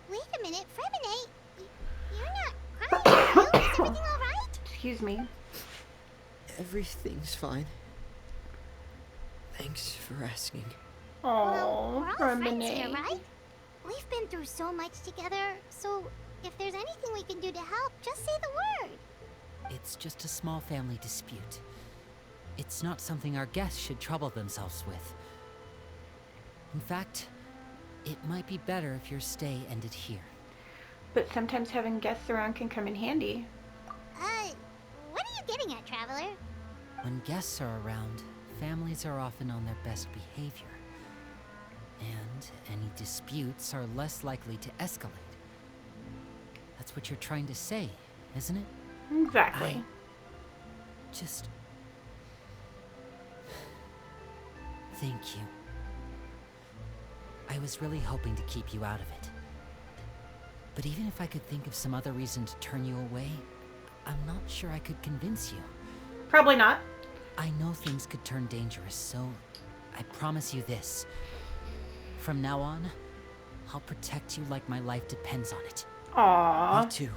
Wait a minute, Fremine, you're not crying, are you? Is everything alright? Excuse me. Everything's fine. Thanks for asking. Well, we're Oh, all friends here, Remine. right? We've been through so much together, so if there's anything we can do to help, just say the word. It's just a small family dispute. It's not something our guests should trouble themselves with. In fact, it might be better if your stay ended here. But sometimes having guests around can come in handy. What are you getting at, Traveler? When guests are around, families are often on their best behavior. And any disputes are less likely to escalate. That's what you're trying to say, isn't it? Exactly. Just... Thank you. I was really hoping to keep you out of it. But even if I could think of some other reason to turn you away, I'm not sure I could convince you. Probably not. I know things could turn dangerous, so I promise you this. From now on, I'll protect you like my life depends on it. Aww. Me too.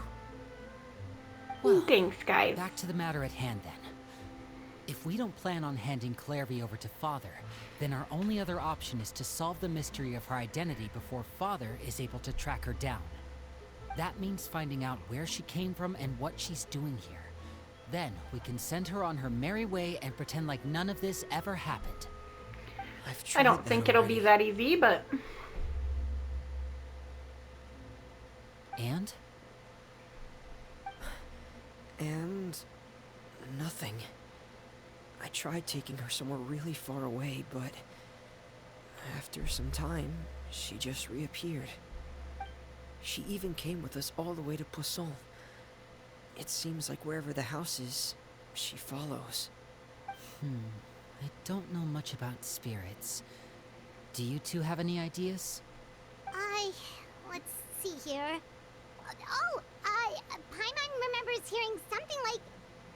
Well, Thanks, guys. back to the matter at hand then. If we don't plan on handing Clary over to Father, then our only other option is to solve the mystery of her identity before Father is able to track her down. That means finding out where she came from and what she's doing here. Then we can send her on her merry way and pretend like none of this ever happened. I've I tried don't that think it'll be already. that easy, but... And? And nothing. I tried taking her somewhere really far away, but after some time, she just reappeared. She even came with us all the way to Poisson. It seems like wherever the house is, she follows. I don't know much about spirits. Do you two have any ideas? Let's see here. Paimon remembers hearing something like,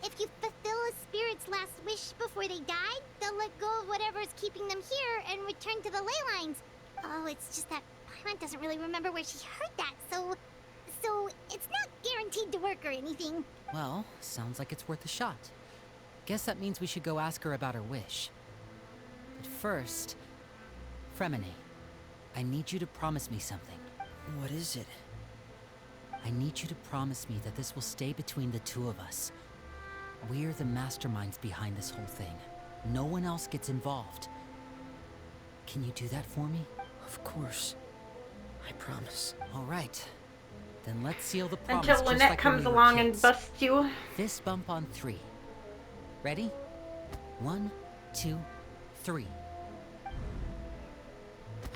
if you fulfill a spirit's last wish before they died, they'll let go of whatever's keeping them here and return to the ley lines. Oh, it's just that Paimon doesn't really remember where she heard that, so it's not guaranteed to work or anything. Well, sounds like it's worth a shot. Guess that means we should go ask her about her wish. But first, Fremine, I need you to promise me something. What is it? I need you to promise me that this will stay between the two of us. We're the masterminds behind this whole thing. No one else gets involved. Can you do that for me? Of course. I promise. All right. Then let's seal the promise. Until just Lynette like when comes we were along and kids. busts you. Fist bump on 3. Ready? 1, 2, 3.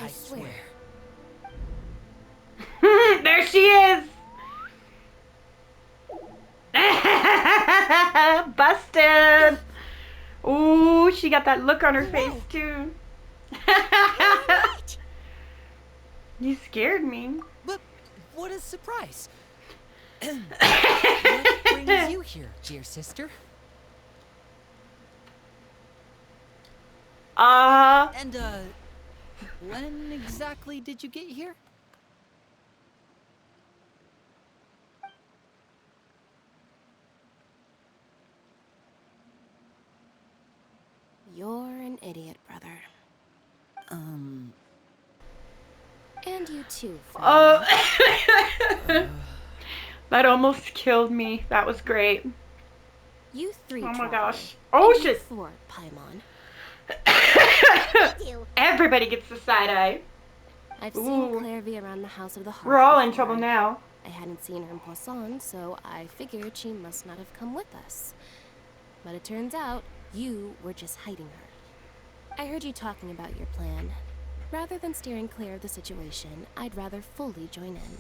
I swear. There she is! Busted! Ooh, she got that look on her face too. You scared me. But what a surprise! What brings you here, dear sister? And, when exactly did you get here? You're an idiot, brother. And you too, friend. Oh, that almost killed me. That was great. You three. Oh my travel. gosh. Oh And you shit. four, Paimon. do. Everybody gets the side eye. I've Ooh. seen Clairvy around the House of the Heart. We're all in before. trouble now. I hadn't seen her in Poisson, so I figured she must not have come with us. But it turns out you were just hiding her. I heard you talking about your plan. Rather than steering clear of the situation, I'd rather fully join in.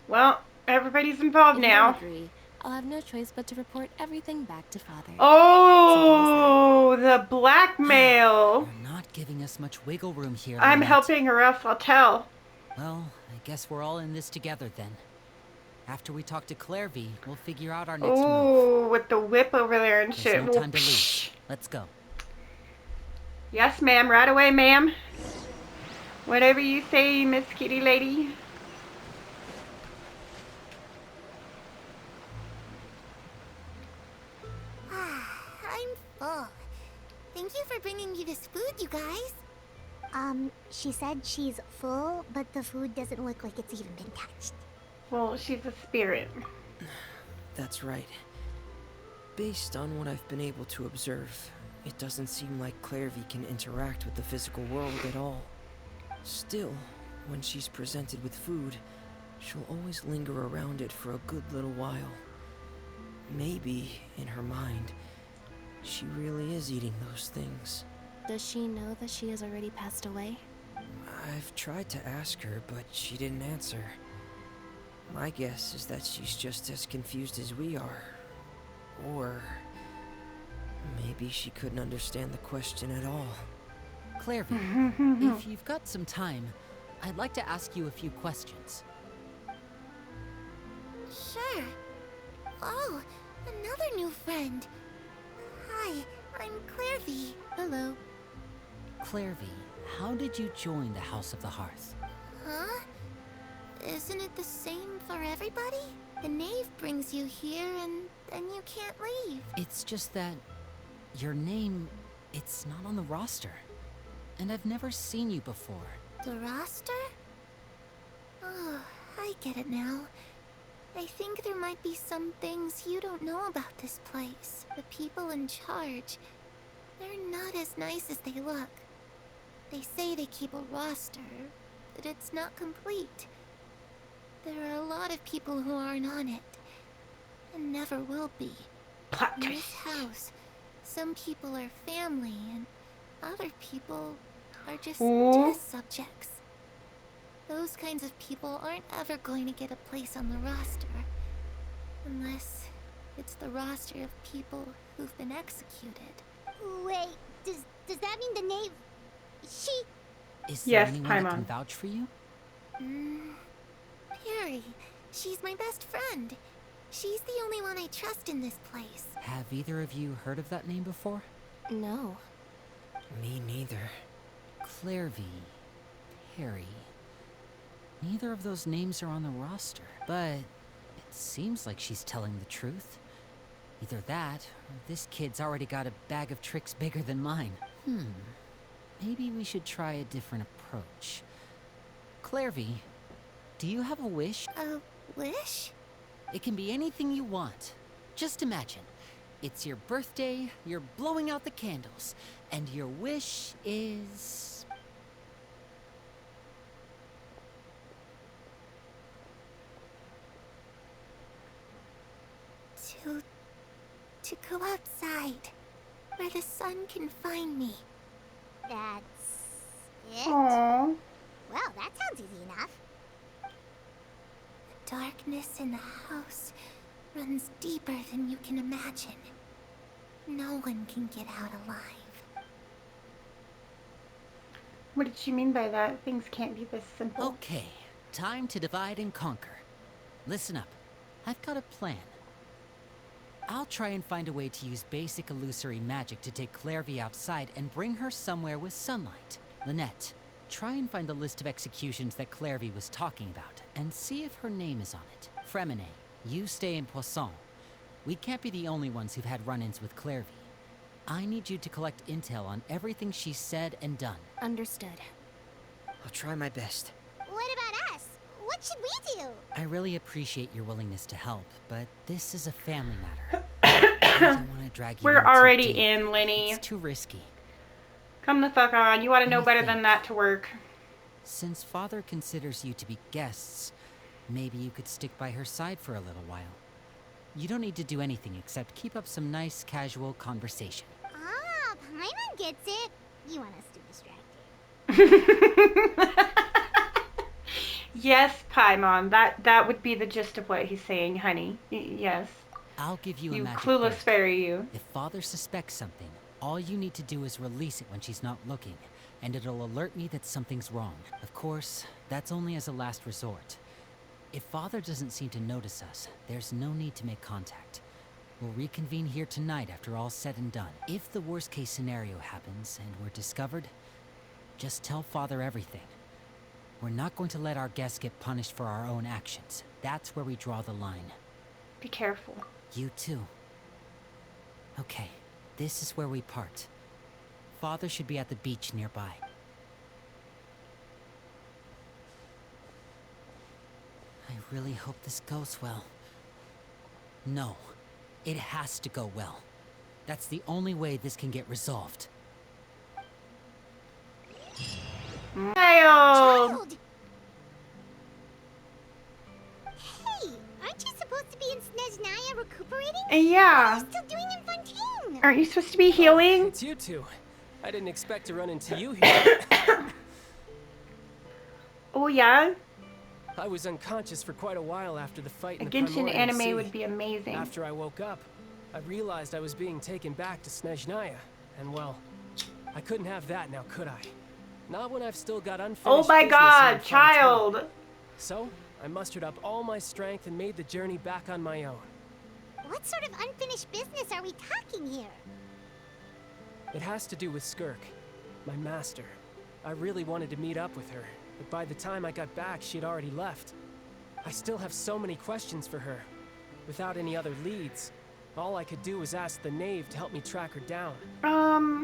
Well, everybody's involved If you now. don't agree, I'll have no choice but to report everything back to Father. Oh, the blackmail. You're not giving us much wiggle room here, I'm Lynette. helping her else, I'll tell. Well, I guess we're all in this together then. After we talk to Clairvy, we'll figure out our next move. Ooh, with the whip over there and There's shit. no time to Psh. lose. Let's go. Yes, ma'am. Right away, ma'am. Whatever you say, Miss Kitty Lady. I'm full. Thank you for bringing me this food, you guys. She said she's full, but the food doesn't look like it's even been touched. Well, she's a spirit. That's right. Based on what I've been able to observe, it doesn't seem like Clairvy can interact with the physical world at all. Still, when she's presented with food, she'll always linger around it for a good little while. Maybe, in her mind, she really is eating those things. Does she know that she has already passed away? I've tried to ask her, but she didn't answer. My guess is that she's just as confused as we are. Or maybe she couldn't understand the question at all. Clairvy, if you've got some time, I'd like to ask you a few questions. Sure. Oh, another new friend. Hi, I'm Clairvy. Hello. Clairvy, how did you join the House of the Hearth? Huh? Isn't it the same for everybody? The Nave brings you here and then you can't leave. It's just that your name, it's not on the roster. And I've never seen you before. The roster? Oh, I get it now. I think there might be some things you don't know about this place. The people in charge, they're not as nice as they look. They say they keep a roster, but it's not complete. There are a lot of people who aren't on it, and never will be. Plot In twist. this house, some people are family, and other people are just Ooh. test subjects. Those kinds of people aren't ever going to get a place on the roster. Unless it's the roster of people who've been executed. Wait, does that mean the Nave... She... Is there Yes, anyone that Paimon. can vouch for you? Perry. She's my best friend. She's the only one I trust in this place. Have either of you heard of that name before? No. Me neither. Clairvy, Perry. Neither of those names are on the roster, but it seems like she's telling the truth. Either that, or this kid's already got a bag of tricks bigger than mine. Maybe we should try a different approach. Clairvy, do you have a wish? A wish? It can be anything you want. Just imagine. It's your birthday, you're blowing out the candles, and your wish is... To go outside, where the sun can find me. That's it? Aww. Well, that sounds easy enough. The darkness in the house runs deeper than you can imagine. No one can get out alive. What did she mean by that? Things can't be this simple. Okay, time to divide and conquer. Listen up. I've got a plan. I'll try and find a way to use basic illusory magic to take Clairvy outside and bring her somewhere with sunlight. Lynette, try and find the list of executions that Clairvy was talking about, and see if her name is on it. Fremine, you stay in Poisson. We can't be the only ones who've had run-ins with Clairvy. I need you to collect intel on everything she's said and done. Understood. I'll try my best. What about us? What should we do? I really appreciate your willingness to help, but this is a family matter. I don't want to drag you We're in too already deep. in, Lyney. It's too risky. Come the fuck on. You ought to know Let me better think. than that to work. Since Father considers you to be guests, maybe you could stick by her side for a little while. You don't need to do anything except keep up some nice, casual conversation. Ah, Paimon gets it. You want us to distract him. Yes, Paimon. That would be the gist of what he's saying, honey. Yes. I'll give you a You magic clueless word. fairy, you. If Father suspects something, all you need to do is release it when she's not looking, and it'll alert me that something's wrong. Of course, that's only as a last resort. If Father doesn't seem to notice us, there's no need to make contact. We'll reconvene here tonight after all's said and done. If the worst case scenario happens and we're discovered, just tell Father everything. We're not going to let our guests get punished for our own actions. That's where we draw the line. Be careful. You too. Okay, this is where we part. Father should be at the beach nearby. I really hope this goes well. No, it has to go well. That's the only way this can get resolved. Childe! Childe! Hey, aren't you supposed to be in Snezhnaya recuperating? Yeah. What are you still doing in Fontaine? Aren't you supposed to be healing? It's you two. I didn't expect to run into you here. Oh, yeah? I was unconscious for quite a while after the fight in A the Genshin Primordial anime Sea. would be amazing. After I woke up, I realized I was being taken back to Snezhnaya. And well, I couldn't have that now, could I? Not when I've still got unfinished Oh my business god, here in Fontaine. Childe! So, I mustered up all my strength and made the journey back on my own. What sort of unfinished business are we talking here? It has to do with Skirk, my master. I really wanted to meet up with her, but by the time I got back, she'd already left. I still have so many questions for her. Without any other leads, all I could do was ask the Nave to help me track her down.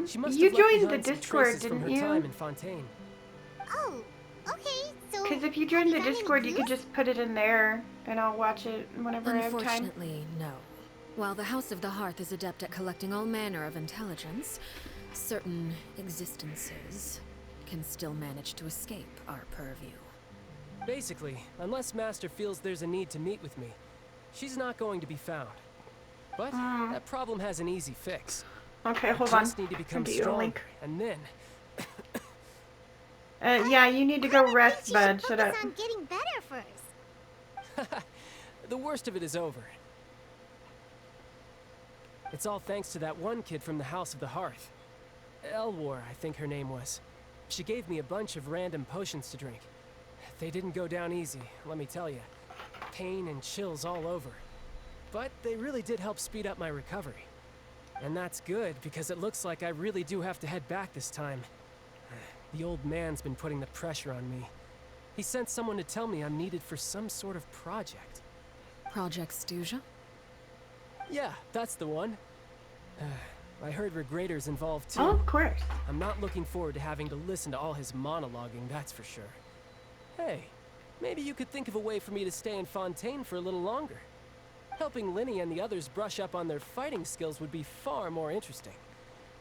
She must You have left joined the behind some Discord, traces from didn't her time you? in Fontaine. Oh, okay, so... Because if you have joined the found any Discord, you could clues? just put it in there, and I'll watch it whenever I have time. Unfortunately, no. While the House of the Hearth is adept at collecting all manner of intelligence, certain existences can still manage to escape our purview. Basically, unless Master feels there's a need to meet with me, she's not going to be found. But that problem has an easy fix. Okay, hold on. Just need to become Do you strong, link? and then Yeah, you need to go Probably rest, she bud. should Shut up. focus on getting better first. the worst of it is over. It's all thanks to that one kid from the House of the Hearth. Elwar, I think her name was. She gave me a bunch of random potions to drink. They didn't go down easy, let me tell you. Pain and chills all over. But they really did help speed up my recovery. And that's good, because it looks like I really do have to head back this time. The old man's been putting the pressure on me. He sent someone to tell me I'm needed for some sort of project. Project Stoua? Yeah, that's the one. I heard Regrader's involved too. Oh, of course. I'm not looking forward to having to listen to all his monologuing, that's for sure. Hey, maybe you could think of a way for me to stay in Fontaine for a little longer. Helping Lyney and the others brush up on their fighting skills would be far more interesting.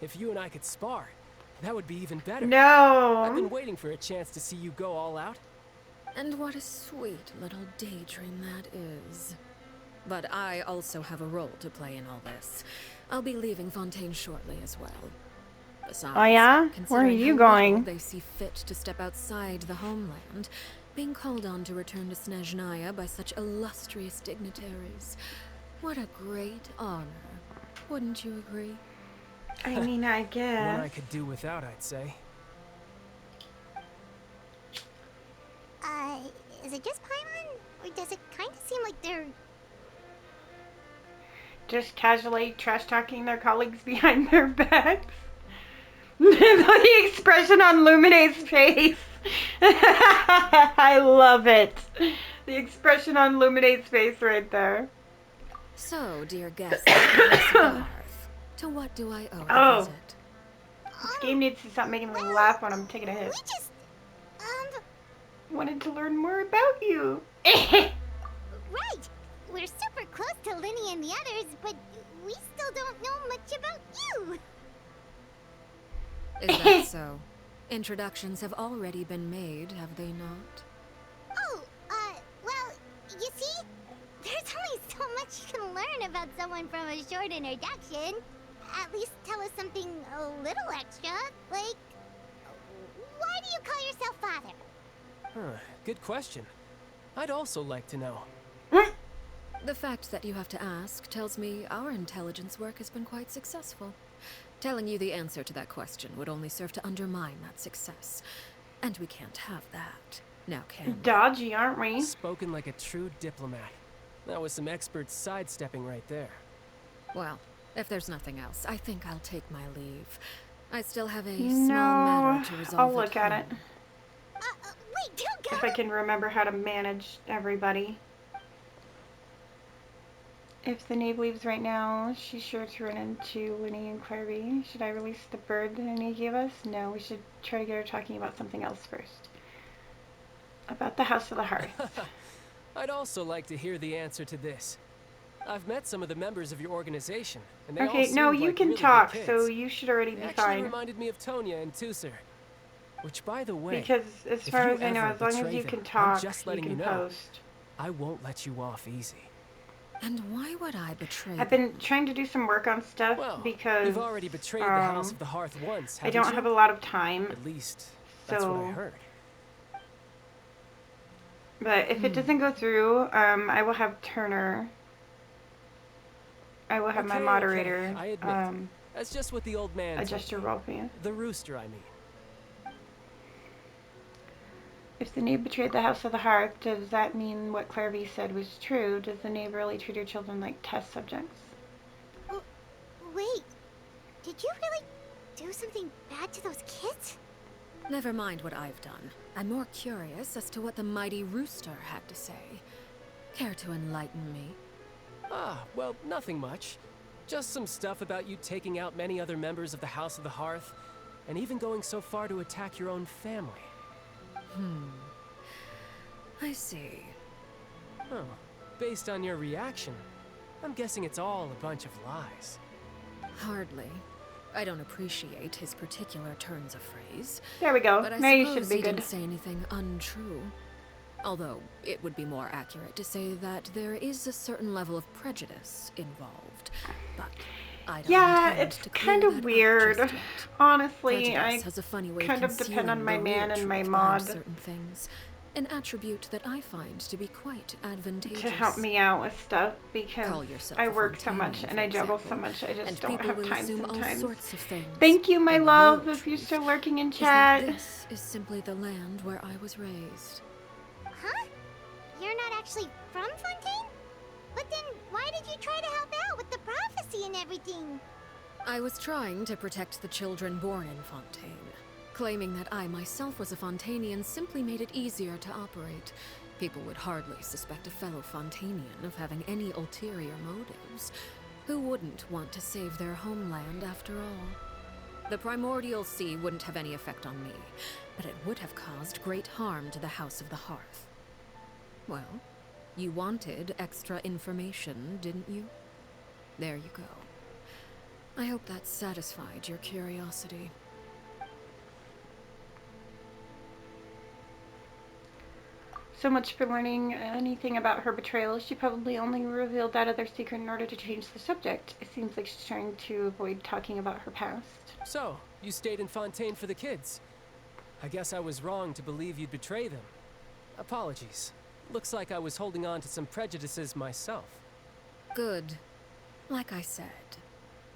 If you and I could spar, that would be even better. I've No. been waiting for a chance to see you go all out. And what a sweet little daydream that is. But I also have a role to play in all this. I'll be leaving Fontaine shortly as well. Besides, Oh, yeah? Where are considering you how little going? they see fit to step outside the homeland, being called on to return to Snezhnaya by such illustrious dignitaries. What a great honor. Wouldn't you agree? I mean, I One I guess. could do without, I'd say. Is it just Paimon? Or does it kind of seem like they're... Just casually trash talking their colleagues behind their backs. The expression on Luminate's face. I love it. The expression on Luminate's face right there. So, dear guests of the House of the Hearth, to what do I owe Oh. a visit? This game needs to stop making me laugh when I'm taking a hit. We just... Wanted to learn more about you. Right! We're super close to Lyney and the others, but we still don't know much about you! Is that so? Introductions have already been made, have they not? Oh, well, you see? There's only so much you can learn about someone from a short introduction. At least tell us something a little extra, like... Why do you call yourself father? Huh, good question. I'd also like to know. The fact that you have to ask tells me our intelligence work has been quite successful. Telling you the answer to that question would only serve to undermine that success. And we can't have that. Now can we? Dodgy, aren't we? Spoken like a true diplomat. That was some expert sidestepping right there. Well, if there's nothing else, I think I'll take my leave. I still have a No, small matter to resolve. I'll look at it. home. Wait, don't if I can remember how to manage everybody. If the Nave leaves right now, she's sure to run into Lyney and Clary. Should I release the bird that Lyney gave us? No, we should try to get her talking about something else first. About the House of the Hearth. I'd also like to hear the answer to this. I've met some of the members of your organization, and they all Okay, seem no, like you can really talk, good so kids. you should already They be actually fine. reminded me of Tonya and Tusser. Which, by the way, Because as if far you as I know, ever as long as betray you them, can I'm talk, just you letting can you know. post. I won't let you off easy. And why would I betray I've them? been trying to do some work on stuff Well, because you've already betrayed the House of the Hearth once, I haven't don't you? have a lot of time. At least, that's what I So, heard. but if it doesn't go through, I will have Turner. I will have my moderator I admit. That's just what the old man adjust your told me. role for you. The rooster, I mean. If the Nave betrayed the House of the Hearth, does that mean what Clary said was true? Does the Nave really treat her children like test subjects? Wait, did you really do something bad to those kids? Never mind what I've done. I'm more curious as to what the mighty rooster had to say. Care to enlighten me? Ah, well, nothing much. Just some stuff about you taking out many other members of the House of the Hearth, and even going so far to attack your own family. I see. Oh, based on your reaction, I'm guessing it's all a bunch of lies. Hardly. I don't appreciate his particular turns of phrase. There we go. But I Now you suppose should be he good. didn't say anything untrue. Although, it would be more accurate to say that there is a certain level of prejudice involved. But I don't Yeah, intend it's to clear kind that of up weird. just yet. Honestly, Prejudice I has a funny way kind of of depend on concealing my the man real and my truth mod behind certain things. An attribute that I find to be quite advantageous. to help me out with stuff Call because yourself I a work so much Fontanian, and for I juggle so example, much. I just and don't people have will time assume all sometimes. sorts of things. Thank you, my And the love, real if you're truth still lurking in is that chat. this is simply the land where I was raised. Huh? You're not actually from Fontaine? But then, why did you try to help out with the prophecy and everything? I was trying to protect the children born in Fontaine. Claiming that I myself was a Fontanian simply made it easier to operate. People would hardly suspect a fellow Fontanian of having any ulterior motives. Who wouldn't want to save their homeland after all? The primordial sea wouldn't have any effect on me, but it would have caused great harm to the House of the Hearth. Well, you wanted extra information, didn't you? There you go. I hope that satisfied your curiosity. So much for learning anything about her betrayal. She probably only revealed that other secret in order to change the subject. It seems like she's trying to avoid talking about her past. So, you stayed in Fontaine for the kids. I guess I was wrong to believe you'd betray them. Apologies. Looks like I was holding on to some prejudices myself. Good. Like I said,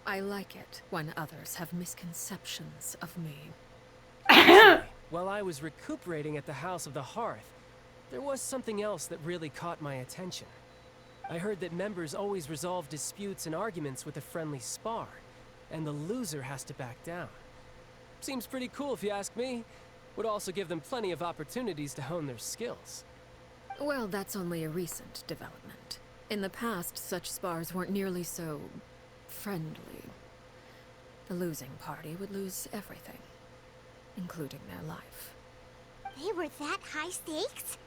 I like it when others have misconceptions of me. Actually, while I was recuperating at the House of the Hearth, there was something else that really caught my attention. I heard that members always resolve disputes and arguments with a friendly spar, and the loser has to back down. Seems pretty cool if you ask me. Would also give them plenty of opportunities to hone their skills. Well, that's only a recent development. In the past, such spars weren't nearly so friendly. The losing party would lose everything, including their life. They were that high stakes?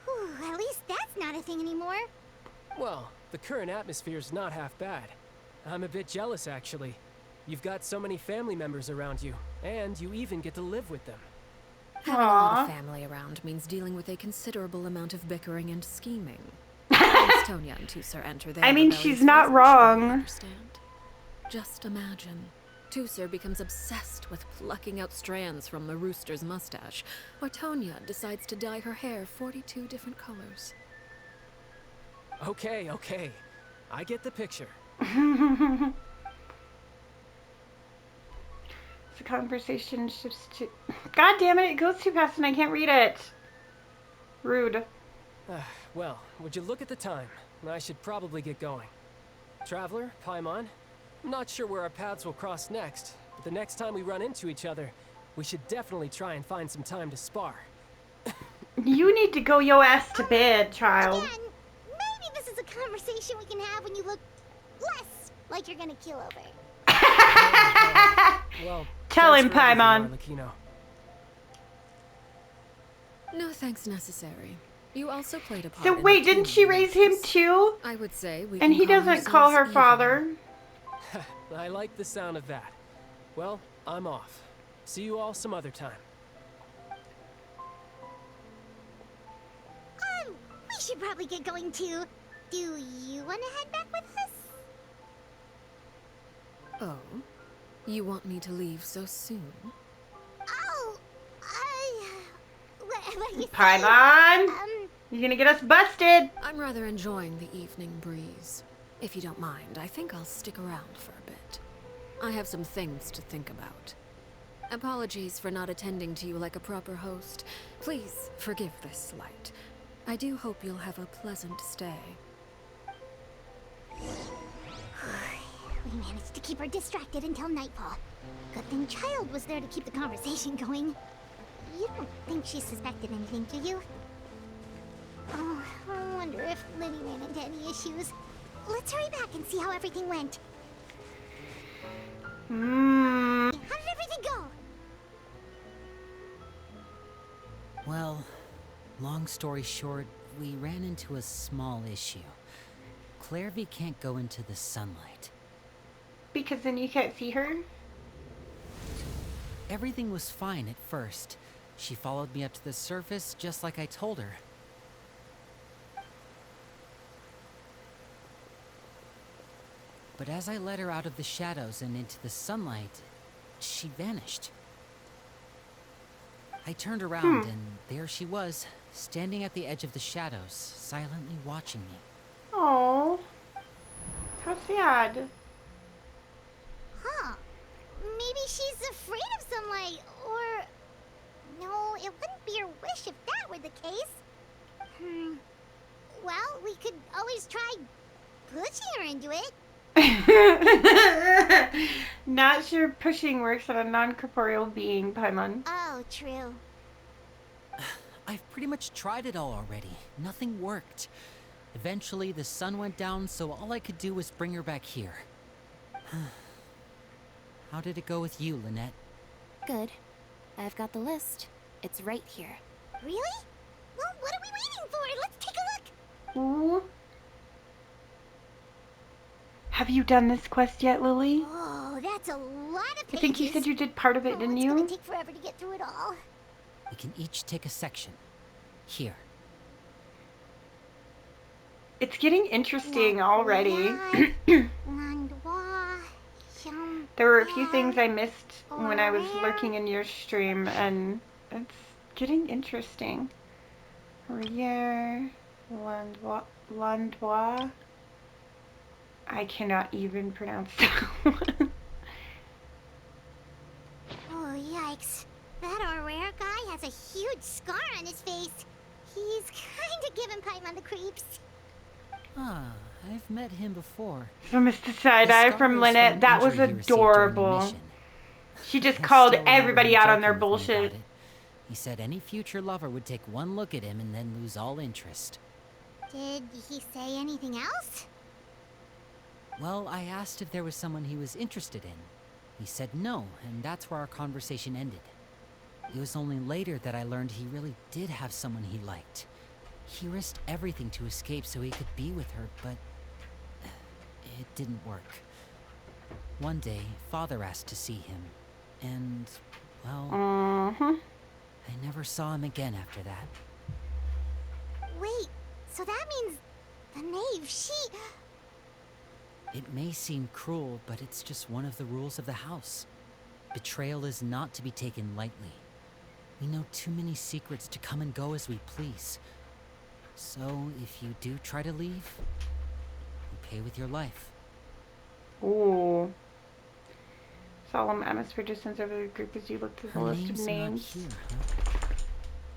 Whew, at least that's not a thing anymore. Well, the current atmosphere's not half bad. I'm a bit jealous, actually. You've got so many family members around you, and you even get to live with them. Having a lot Aww. of family around means dealing with a considerable amount of bickering and scheming. Once Tonya and Tusser enter their I mean, rebellious she's not phase, I'm sure wrong. you'll understand. Just imagine. Tusser becomes obsessed with plucking out strands from the rooster's mustache, or Tonya decides to dye her hair 42 different colors. Okay, okay. I get the picture. The conversation shifts to... God damn it, it goes too fast and I can't read it. Rude. Well, would you look at the time? I should probably get going. Traveler, Paimon, I'm not sure where our paths will cross next, but the next time we run into each other, we should definitely try and find some time to spar. You need to go your ass to bed, child. Again, maybe this is a conversation we can have when you look less like you're gonna keel over. Well, Tell thanks him, for everything, Paimon. Arlecchino. No thanks necessary. You also played a part So in wait, the didn't she King raise him race. too? I would say we And can he doesn't call her ourselves father. I like the sound of that. Well, I'm off. See you all some other time. We should probably get going too. Do you want to head back with us? Oh? You want me to leave so soon? Oh, what do you say? Paimon! You're gonna get us busted! I'm rather enjoying the evening breeze. If you don't mind, I think I'll stick around for a bit. I have some things to think about. Apologies for not attending to you like a proper host. Please forgive this slight. I do hope you'll have a pleasant stay. We managed to keep her distracted until nightfall. Good thing Childe was there to keep the conversation going. You don't think she suspected anything, do you? Oh, I wonder if Lyney ran into any issues. Let's hurry back and see how everything went. How did everything go? Well, long story short, we ran into a small issue. Clairvy can't go into the sunlight. Because then you can't see her? Everything was fine at first. She followed me up to the surface just like I told her. But as I led her out of the shadows and into the sunlight, she vanished. I turned around and there she was, standing at the edge of the shadows, silently watching me. Oh, how sad. Huh. Maybe she's afraid of sunlight, or... No, it wouldn't be her wish if that were the case. Well, we could always try pushing her into it. Not sure pushing works on a non-corporeal being, Paimon. Oh, true. I've pretty much tried it all already. Nothing worked. Eventually, the sun went down, so all I could do was bring her back here. How did it go with you, Lynette? Good. I've got the list. It's right here. Really? Well, what are we waiting for? Let's take a look. Ooh. Have you done this quest yet, Lily? Oh, that's a lot of pages. I think you said you did part of it, didn't It's you? gonna take forever to get through it all. We can each take a section. Here. It's getting interesting already. There were a few things I missed when I was lurking in your stream, and it's getting interesting. Rier, Landois. I cannot even pronounce that one. Oh, yikes. That rare guy has a huge scar on his face. He's kind of giving Paimon the creeps. Ah, I've met him before. So Mr. Side-Eye from Lynette, that was adorable. She just called everybody out on their bullshit. He said any future lover would take one look at him and then lose all interest. Did he say anything else? Well, I asked if there was someone he was interested in. He said no, and that's where our conversation ended. It was only later that I learned he really did have someone he liked. He risked everything to escape so he could be with her, but it didn't work. One day, Father asked to see him, and, well, I never saw him again after that. Wait, so that means the Nave, she... It may seem cruel, but it's just one of the rules of the house. Betrayal is not to be taken lightly. We know too many secrets to come and go as we please. So, if you do try to leave, you pay with your life. Ooh. Solemn atmosphere descends over the group as you look through the Her list of name's names. not here, huh?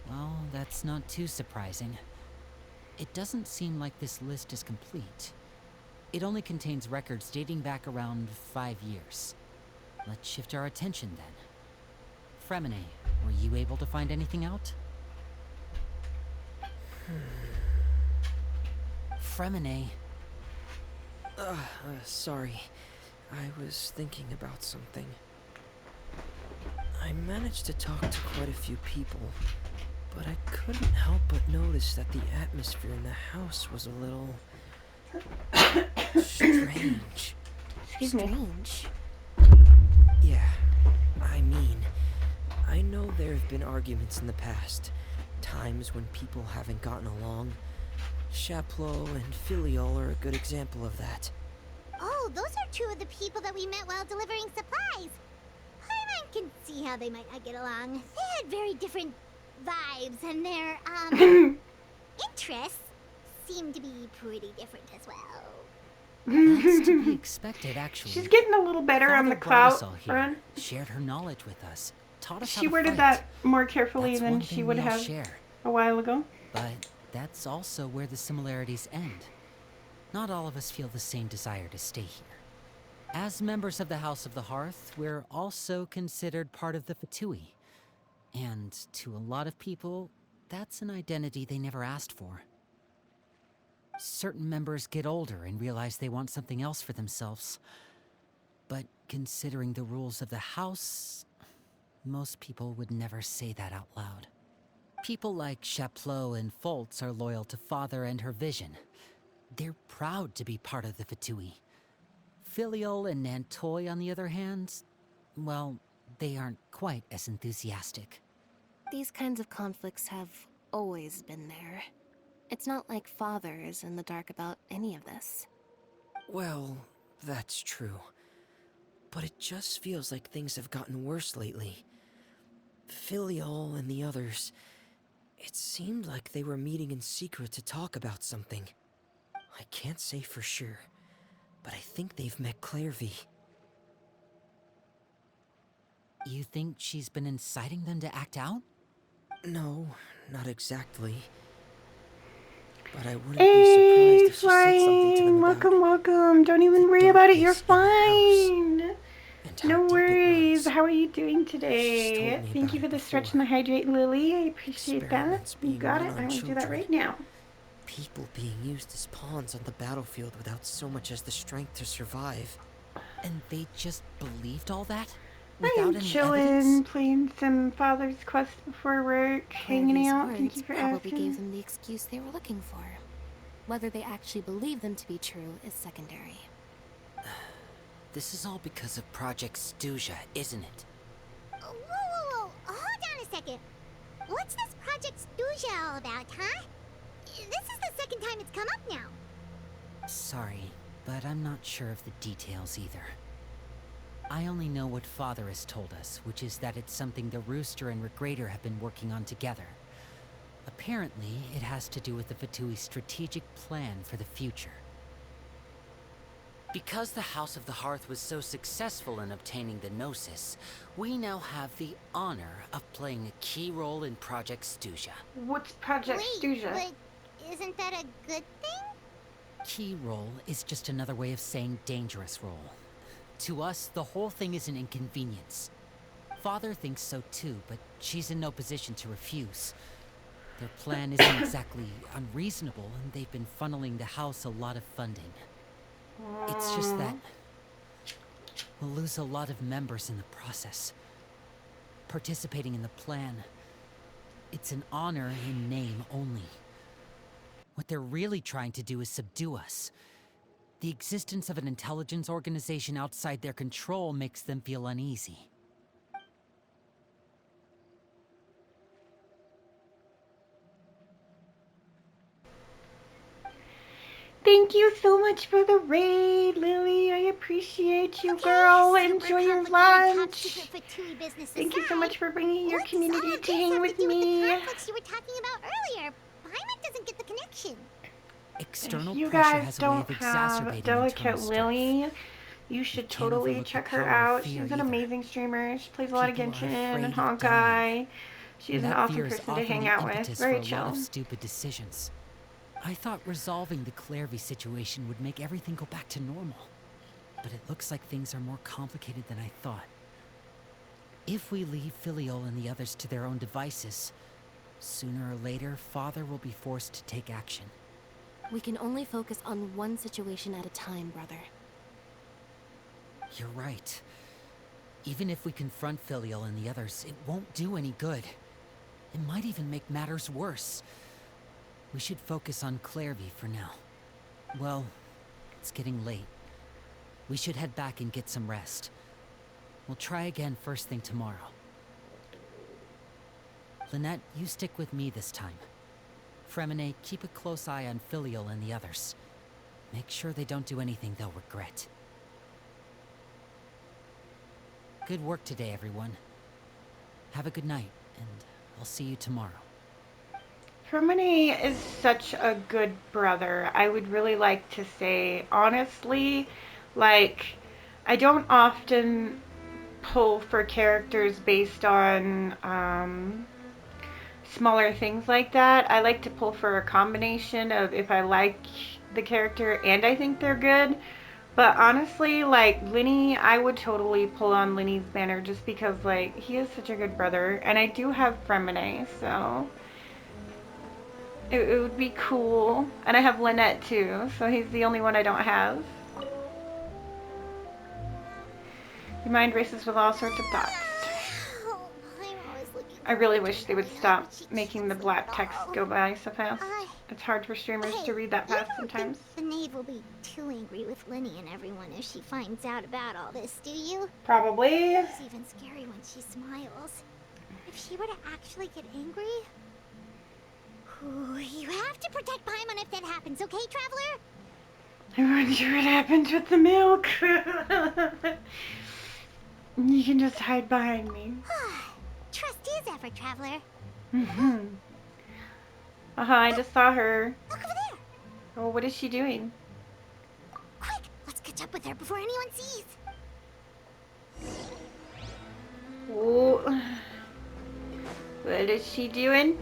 Well, that's not too surprising. It doesn't seem like this list is complete. It only contains records dating back around 5 years. Let's shift our attention then. Fremine, were you able to find anything out? Fremine. Sorry. I was thinking about something. I managed to talk to quite a few people, but I couldn't help but notice that the atmosphere in the house was a little... strange. Excuse me. Strange. Yeah, I mean, I know there have been arguments in the past, times when people haven't gotten along. Chapleau and Filiol are a good example of that. Oh, those are two of the people that we met while delivering supplies. Paimon can see how they might not get along. They had very different vibes, and their, interests seem to be pretty different as well. That's to be expected, actually. She's getting a little better on the clout run. Shared her knowledge with us, taught us how She to worded fight. that more carefully That's than one she thing would we all have share. a while ago. But that's also where the similarities end. Not all of us feel the same desire to stay here. As members of the House of the Hearth, we're also considered part of the Fatui. And to a lot of people, that's an identity they never asked for. Certain members get older and realize they want something else for themselves. But considering the rules of the House, most people would never say that out loud. People like Chapleau and Foltz are loyal to Father and her vision. They're proud to be part of the Fatui. Filiol and Nantoy, on the other hand, well, they aren't quite as enthusiastic. These kinds of conflicts have always been there. It's not like Father is in the dark about any of this. Well, that's true. But it just feels like things have gotten worse lately. Filiol and the others, it seemed like they were meeting in secret to talk about something. I can't say for sure, but I think they've met Clairvy. You think she's been inciting them to act out? No, not exactly. But I wouldn't be surprised if she said something to them about Welcome, welcome. Don't even worry about it. You're fine. and how No deep it worries. runs. How are you doing She's today? told me Thank about you for it the stretch before. and the hydrate, Lily. I appreciate that. Experiments You being got run it. on I'm going to do that children. right now. People being used as pawns on the battlefield without so much as the strength to survive. And they just believed all that? I'm Without any chilling, evidence? playing some Father's Quest before work, hanging Clary's out. Thank words you for probably gave asking. them the excuse they were looking for. Whether they actually believe them to be true is secondary. This is all because of Project Stoua, isn't it? Whoa. Hold on a second. What's this Project Stoua all about, huh? This is the second time it's come up now. Sorry, but I'm not sure of the details either. I only know what Father has told us, which is that it's something the Rooster and Regrader have been working on together. Apparently, it has to do with the Fatui's strategic plan for the future. Because the House of the Hearth was so successful in obtaining the Gnosis, we now have the honor of playing a key role in Project Stoua. What's Project Wait, Stoua? but isn't that a good thing? Key role is just another way of saying dangerous role. To us, the whole thing is an inconvenience. Father thinks so too, but she's in no position to refuse. Their plan isn't exactly unreasonable, and they've been funneling the house a lot of funding. It's just that we'll lose a lot of members in the process. Participating in the plan, it's an honor in name only. What they're really trying to do is subdue us. The existence of an intelligence organization outside their control makes them feel uneasy. Thank you so much for the raid, Lily. I appreciate you, girl. Super Enjoy your complicated top lunch. secret Fatui business Thank you so much aside, for bringing your what does all community of to this hang have with to do me. With the conflicts you were talking about earlier. Paimon doesn't get the connection. External You pressure guys has a way don't of have exacerbating Delicate internal strife. Lily. You should can't totally overlook the check her power of out. fear She's an either. amazing streamer. She plays a lot of People are Genshin afraid and of dying. Honkai. She's an That awesome fear is person to often hang the out with. impetus Very for a lot chill. of stupid decisions. I thought resolving the Clairvy situation would make everything go back to normal. But it looks like things are more complicated than I thought. If we leave Filiol and the others to their own devices, Sooner or later, Father will be forced to take action. We can only focus on one situation at a time, brother. You're right. Even if we confront Filial and the others, it won't do any good. It might even make matters worse. We should focus on Clairvy for now. Well, it's getting late. We should head back and get some rest. We'll try again first thing tomorrow. Lynette, you stick with me this time. Fremine, keep a close eye on Filial and the others. Make sure they don't do anything they'll regret. Good work today, everyone. Have a good night, and I'll see you tomorrow. Fremine is such a good brother. I would really like to say, honestly, like, I don't often pull for characters based on smaller things like that. I like to pull for a combination of if I like the character and I think they're good. But honestly, like, Lyney, I would totally pull on Lyney's banner just because, like, he is such a good brother. And I do have Fremine, so it would be cool. And I have Lynnette too, so he's the only one I don't have. Your mind races with all sorts of thoughts. I really wish they would stop making the black text go by so fast. It's hard for streamers to read that fast sometimes. The Nave will be too angry with Lyney and everyone if she finds out about all this, do you? Probably. It's even scary when she smiles. If she were to actually get angry... Ooh, you have to protect Paimon if that happens, okay, Traveler? I wonder what happens with the milk. You can just hide behind me. Trust is ever, Traveler. I just saw her. Look over there. Oh, what is she doing? Quick, let's catch up with her before anyone sees. Oh, what is she doing?